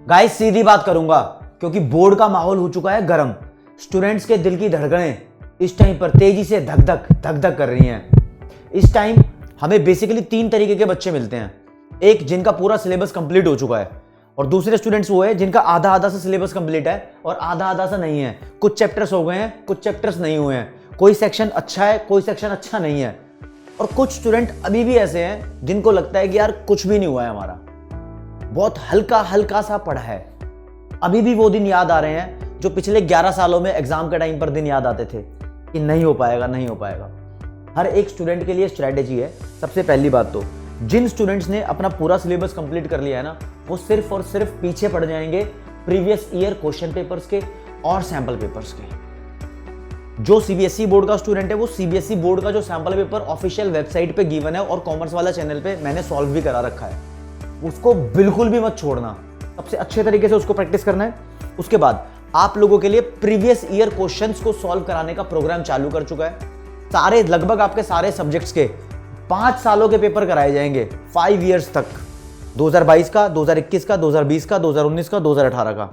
Guys सीधी बात करूंगा क्योंकि बोर्ड का माहौल हो चुका है गर्म। स्टूडेंट्स के दिल की धड़कनें इस टाइम पर तेजी से धक धक कर रही हैं। इस टाइम हमें बेसिकली 3 तरीके के बच्चे मिलते हैं। एक जिनका पूरा सिलेबस कंप्लीट हो चुका है और दूसरे स्टूडेंट्स वो है जिनका आधा आधा सा सिलेबस कंप्लीट है और आधा आधा सा नहीं है। कुछ चैप्टर्स हो गए हैं, कुछ चैप्टर्स नहीं हुए हैं, कोई सेक्शन अच्छा है, कोई सेक्शन अच्छा नहीं है। और कुछ स्टूडेंट अभी भी ऐसे हैं जिनको लगता है कि यार कुछ भी नहीं हुआ है, हमारा बहुत हल्का हल्का सा पढ़ा है। अभी भी वो दिन याद आ रहे हैं जो पिछले 11 सालों में एग्जाम के टाइम पर दिन याद आते थे कि नहीं हो पाएगा, नहीं हो पाएगा। हर एक स्टूडेंट के लिए स्ट्रैटेजी है। सबसे पहली बात तो जिन स्टूडेंट्स ने अपना पूरा सिलेबस कंप्लीट कर लिया है ना, वो सिर्फ और सिर्फ पीछे पड़ जाएंगे प्रीवियस ईयर क्वेश्चन पेपर्स के और सैंपल पेपर्स के। जो सीबीएसई बोर्ड का स्टूडेंट है वो सीबीएसई बोर्ड का जो सैंपल पेपर ऑफिशियल वेबसाइट पे गिवन है और कॉमर्स वाला चैनल पे मैंने सॉल्व भी करा रखा है, उसको बिल्कुल भी मत छोड़ना। सबसे अच्छे तरीके से उसको प्रैक्टिस करना है। उसके बाद आप लोगों के लिए प्रीवियस ईयर क्वेश्चंस को सॉल्व कराने का प्रोग्राम चालू कर चुका है। सारे लगभग आपके सारे सब्जेक्ट्स के 5 सालों के पेपर कराए जाएंगे, 5 ईयर्स तक। 2022 का, 2021 का, 2020 का, 2019 का, 2018 का,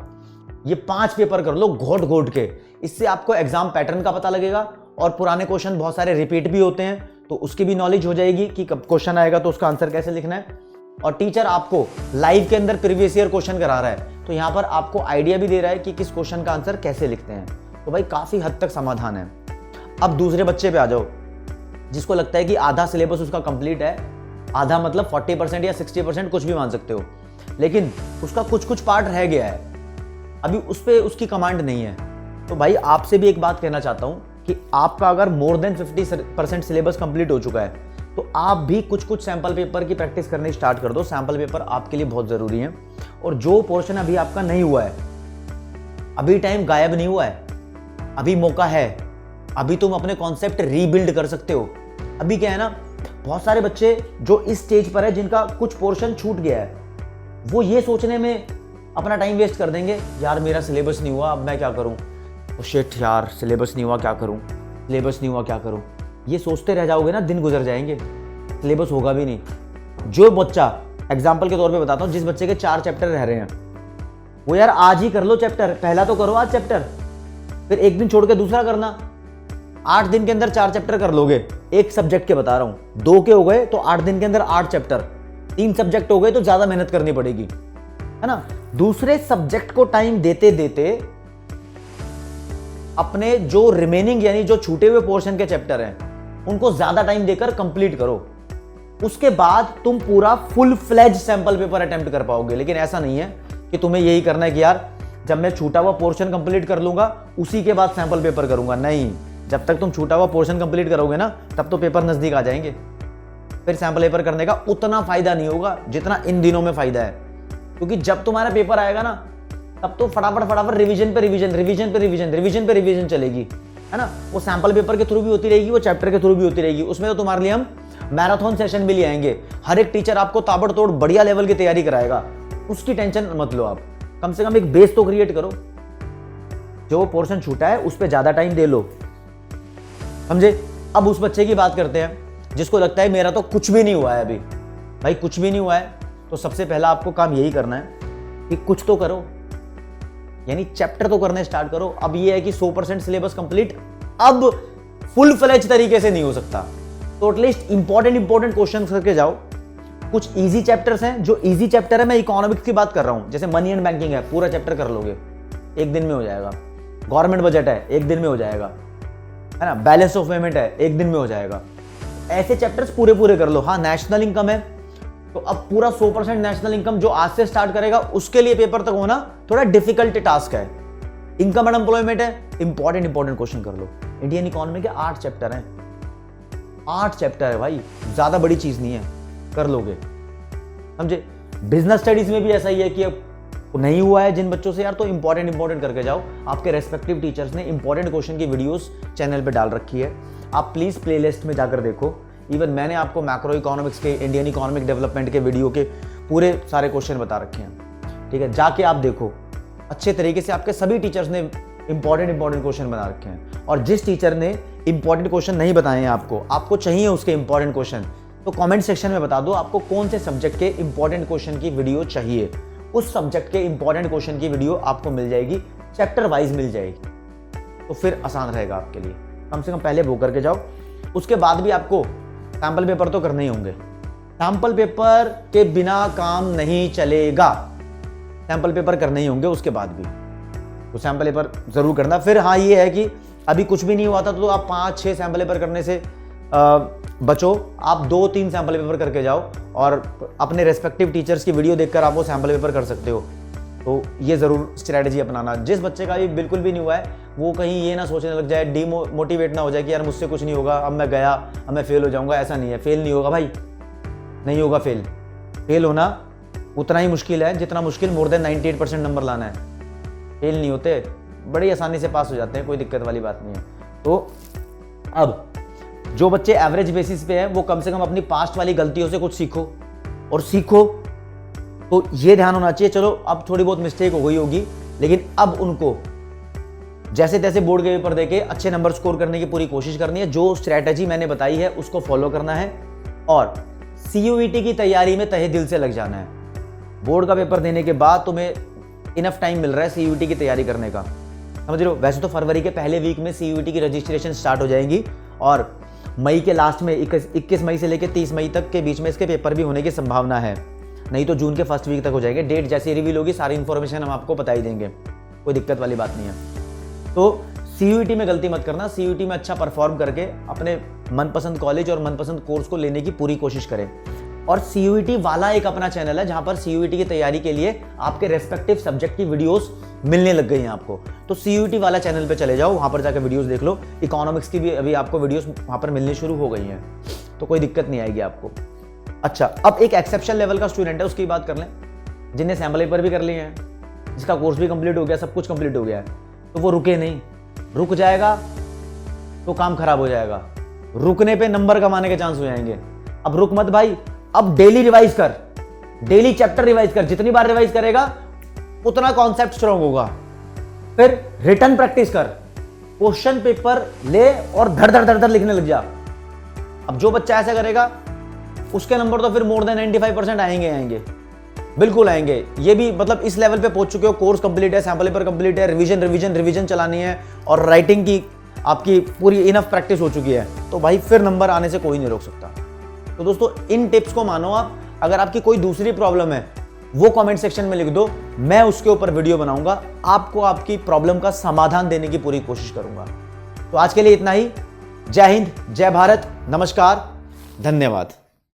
ये 5 पेपर कर लो घोट घोट के। इससे आपको एग्जाम पैटर्न का पता लगेगा और पुराने क्वेश्चन बहुत सारे रिपीट भी होते हैं तो उसकी भी नॉलेज हो जाएगी कि कब क्वेश्चन आएगा तो उसका आंसर कैसे लिखना है। और टीचर आपको लाइव के अंदर प्रीवियस ईयर क्वेश्चन करा रहा है तो यहां पर आपको आइडिया भी दे रहा है कि किस क्वेश्चन का आंसर कैसे लिखते हैं। तो भाई काफी हद तक समाधान है। अब दूसरे बच्चे पे आ जाओ जिसको लगता है कि आधा सिलेबस उसका कंप्लीट है, आधा मतलब 40% या 60%, कुछ भी मान सकते हो, लेकिन उसका कुछ पार्ट रह गया है, अभी उस पर उसकी कमांड नहीं है। तो भाई आपसे भी एक बात कहना चाहता हूं कि आपका अगर मोर देन 50% सिलेबस कंप्लीट हो चुका है तो आप भी कुछ सैंपल पेपर की प्रैक्टिस करनी स्टार्ट कर दो। सैंपल पेपर आपके लिए बहुत जरूरी है। और जो पोर्शन अभी आपका नहीं हुआ है, अभी टाइम गायब नहीं हुआ है, अभी मौका है, अभी तुम अपने कॉन्सेप्ट रीबिल्ड कर सकते हो। अभी क्या है ना, बहुत सारे बच्चे जो इस स्टेज पर है जिनका कुछ पोर्शन छूट गया है, वो ये सोचने में अपना टाइम वेस्ट कर देंगे, यार मेरा सिलेबस नहीं हुआ, अब मैं क्या करूं, ओ शिट यार सिलेबस नहीं हुआ क्या करूं, सिलेबस नहीं हुआ क्या करूं। ये सोचते रह जाओगे ना, दिन गुजर जाएंगे, सिलेबस होगा भी नहीं। जो बच्चा, एग्जाम्पल के तौर पे बताता हूं, जिस बच्चे के 4 चैप्टर रह रहे हैं, वो यार आज ही कर लो चैप्टर, पहला तो करो आज चैप्टर, फिर एक दिन छोड़ के दूसरा करना। 8 दिन के अंदर 4 चैप्टर कर लोगे, एक सब्जेक्ट के बता रहा हूं। 2 के हो गए तो 8 दिन के अंदर 8 चैप्टर। 3 सब्जेक्ट हो गए तो ज्यादा मेहनत करनी पड़ेगी, है ना। दूसरे सब्जेक्ट को टाइम देते देते अपने जो रिमेनिंग यानी जो छूटे हुए पोर्शन के चैप्टर हैं उनको ज्यादा टाइम देकर कंप्लीट करो। उसके बाद तुम पूरा full fledge sample paper attempt कर पाओगे। लेकिन ऐसा नहीं है कि तुम्हें यही करना है कि यार जब मैं छूटा हुआ पोर्शन कंप्लीट कर लूंगा उसी के बाद सैंपल पेपर करूंगा। नहीं, जब तक तुम छूटा हुआ पोर्शन कंप्लीट करोगे ना तब तो पेपर नजदीक आ जाएंगे, फिर सैंपल पेपर करने का उतना फायदा नहीं होगा जितना इन दिनों में फायदा है। क्योंकि जब तुम्हारा पेपर आएगा ना तब तो फटाफट रिवीजन पे रिवीजन चलेगी, है ना। वो सैंपल पेपर के थ्रू भी होती रहेगी, वो चैप्टर के थ्रू भी होती रहेगी। उसमें तो तुम्हारे लिए हम मैराथन सेशन भी ले आएंगे। हर एक टीचर आपको ताबड़तोड़ बढ़िया लेवल की तैयारी कराएगा, उसकी टेंशन मत लो आप। कम से कम एक बेस तो क्रिएट करो। जो पोर्शन छूटा है उस पर ज्यादा टाइम दे लो, समझे। अब उस बच्चे की बात करते हैं जिसको लगता है मेरा तो कुछ भी नहीं हुआ है अभी। भाई कुछ भी नहीं हुआ है तो सबसे पहला आपको काम यही करना है कि कुछ तो करो, यानी चैप्टर तो करने स्टार्ट करो। अब ये है कि 100% सिलेबस कंप्लीट अब फुल फ्लेज तरीके से नहीं हो सकता, तो एटलीस्ट इंपॉर्टेंट क्वेश्चन करके जाओ। कुछ इजी चैप्टर्स हैं, जो इजी चैप्टर है, मैं इकोनॉमिक्स की बात कर रहा हूं, जैसे मनी एंड बैंकिंग है, पूरा चैप्टर कर लोगे, एक दिन में हो जाएगा। गवर्नमेंट बजट है, एक दिन में हो जाएगा, है ना। बैलेंस ऑफ पेमेंट है, एक दिन में हो जाएगा। ऐसे चैप्टर्स पूरे कर लो। हाँ, नेशनल इनकम है तो अब पूरा 100% नेशनल इनकम जो आज से स्टार्ट करेगा उसके लिए पेपर तक होना थोड़ा डिफिकल्ट टास्क है। इनकम एंड एम्प्लॉयमेंट है, इंपॉर्टेंट क्वेश्चन कर लो। इंडियन इकोनॉमी के 8 चैप्टर हैं, 8 चैप्टर है भाई, ज्यादा बड़ी चीज नहीं है, कर लोगे, समझे। बिजनेस स्टडीज में भी ऐसा ही है कि अब नहीं हुआ है जिन बच्चों से, यार तो इंपॉर्टेंट करके जाओ। आपके रेस्पेक्टिव टीचर्स ने इंपॉर्टेंट क्वेश्चन की वीडियोस चैनल पे डाल रखी है, आप प्लीज प्लेलिस्ट में जाकर देखो। इवन मैंने आपको मैक्रो इकोनॉमिक्स के, इंडियन इकोनॉमिक डेवलपमेंट के वीडियो के पूरे सारे क्वेश्चन बता रखे हैं, ठीक है। जाके आप देखो, अच्छे तरीके से आपके सभी टीचर्स ने इंपॉर्टेंट क्वेश्चन बना रखे हैं। और जिस टीचर ने इंपॉर्टेंट क्वेश्चन नहीं बताए हैं आपको चाहिए उसके इंपॉर्टेंट क्वेश्चन, तो कमेंट सेक्शन में बता दो आपको कौन से सब्जेक्ट के इंपॉर्टेंट क्वेश्चन की वीडियो चाहिए। उस सब्जेक्ट के इंपॉर्टेंट क्वेश्चन की वीडियो आपको मिल जाएगी, चैप्टर वाइज मिल जाएगी, तो फिर आसान रहेगा आपके लिए। कम से कम पहले वो करके जाओ। उसके बाद भी आपको सैम्पल पेपर तो करने ही होंगे। सैम्पल पेपर के बिना काम नहीं चलेगा, सैम्पल पेपर करने ही होंगे उसके बाद भी, तो सैम्पल पेपर जरूर करना। फिर हाँ ये है कि अभी कुछ भी नहीं हुआ था तो आप 5-6 सैम्पल पेपर करने से बचो, आप 2-3 सैम्पल पेपर करके जाओ और अपने रेस्पेक्टिव टीचर्स की वीडियो देखकर आप वो सैम्पल पेपर कर सकते हो। तो ये ज़रूर स्ट्रैटेजी अपनाना। जिस बच्चे का भी बिल्कुल भी नहीं हुआ है वो कहीं ये ना सोचने लग जाए, डीमोटिवेट ना हो जाए कि यार मुझसे कुछ नहीं होगा, अब मैं गया, अब मैं फेल हो जाऊंगा। ऐसा नहीं है, फेल नहीं होगा भाई, नहीं होगा फेल। फेल होना उतना ही मुश्किल है जितना मुश्किल मोर देन 98% नंबर लाना है। फेल नहीं होते, बड़ी आसानी से पास हो जाते हैं, कोई दिक्कत वाली बात नहीं है। तो अब जो बच्चे एवरेज बेसिस पे हैं वो कम से कम अपनी पास्ट वाली गलतियों से कुछ सीखो, और सीखो तो ये ध्यान होना चाहिए, चलो अब थोड़ी बहुत मिस्टेक हो गई होगी लेकिन अब उनको जैसे तैसे बोर्ड के पेपर देके अच्छे नंबर स्कोर करने की पूरी कोशिश करनी है। जो स्ट्रैटेजी मैंने बताई है उसको फॉलो करना है और CUET की तैयारी में तहे दिल से लग जाना है। बोर्ड का पेपर देने के बाद तुम्हें इनफ टाइम मिल रहा है CUET की तैयारी करने का, समझ रहे हो। वैसे तो फरवरी के पहले वीक में CUET की रजिस्ट्रेशन स्टार्ट हो जाएंगी और मई के लास्ट में 21 मई से लेकर 30 मई तक के बीच में इसके पेपर भी होने की संभावना है, नहीं तो जून के फर्स्ट वीक तक हो जाएंगे। डेट जैसी रिवील होगी सारी इन्फॉर्मेशन हम आपको बता ही देंगे, कोई दिक्कत वाली बात नहीं है। तो CUET में गलती मत करना, CUET में अच्छा परफॉर्म करके अपने मनपसंद कॉलेज और मनपसंद कोर्स को लेने की पूरी कोशिश करें। और CUET वाला एक अपना चैनल है जहां पर CUET की तैयारी के लिए आपके रेस्पेक्टिव सब्जेक्ट की वीडियोस मिलने लग गई हैं आपको, तो CUET वाला चैनल पे चले जाओ, वहां पर जाकर वीडियोस देख लो। इकोनॉमिक्स की भी अभी आपको वीडियोस वहां पर मिलनी शुरू हो गई हैं, तो कोई दिक्कत नहीं आएगी आपको। अच्छा, अब एक एक्सेप्शन लेवल का स्टूडेंट है, उसकी बात कर लें, जिन्हें सैम्पल पेपर भी कर लिए हैं, जिसका कोर्स भी कंप्लीट हो गया, सब कुछ कंप्लीट हो गया है, तो वो रुके नहीं। रुक जाएगा तो काम खराब हो जाएगा, रुकने पे नंबर कमाने के चांस हो जाएंगे। अब रुक मत भाई, अब डेली रिवाइज कर, डेली चैप्टर रिवाइज कर, जितनी बार रिवाइज करेगा उतना कॉन्सेप्ट स्ट्रांग होगा। फिर रिटन प्रैक्टिस कर, क्वेश्चन पेपर ले और धड़ धड़ धड़ धड़ लिखने लग जा। अब जो बच्चा ऐसा करेगा उसके नंबर तो फिर मोर देन 95% आएंगे, बिल्कुल आएंगे। ये भी मतलब इस लेवल पे पहुंच चुके हो, कोर्स कंप्लीट है, सैम्पल पेपर कंप्लीट है, रिवीजन चलानी है और राइटिंग की आपकी पूरी इनफ प्रैक्टिस हो चुकी है, तो भाई फिर नंबर आने से कोई नहीं रोक सकता। तो दोस्तों इन टिप्स को मानो आप। अगर आपकी कोई दूसरी प्रॉब्लम है वो कमेंट सेक्शन में लिख दो, मैं उसके ऊपर वीडियो बनाऊंगा, आपको आपकी प्रॉब्लम का समाधान देने की पूरी कोशिश करूंगा। तो आज के लिए इतना ही। जय हिंद, जय भारत, नमस्कार, धन्यवाद।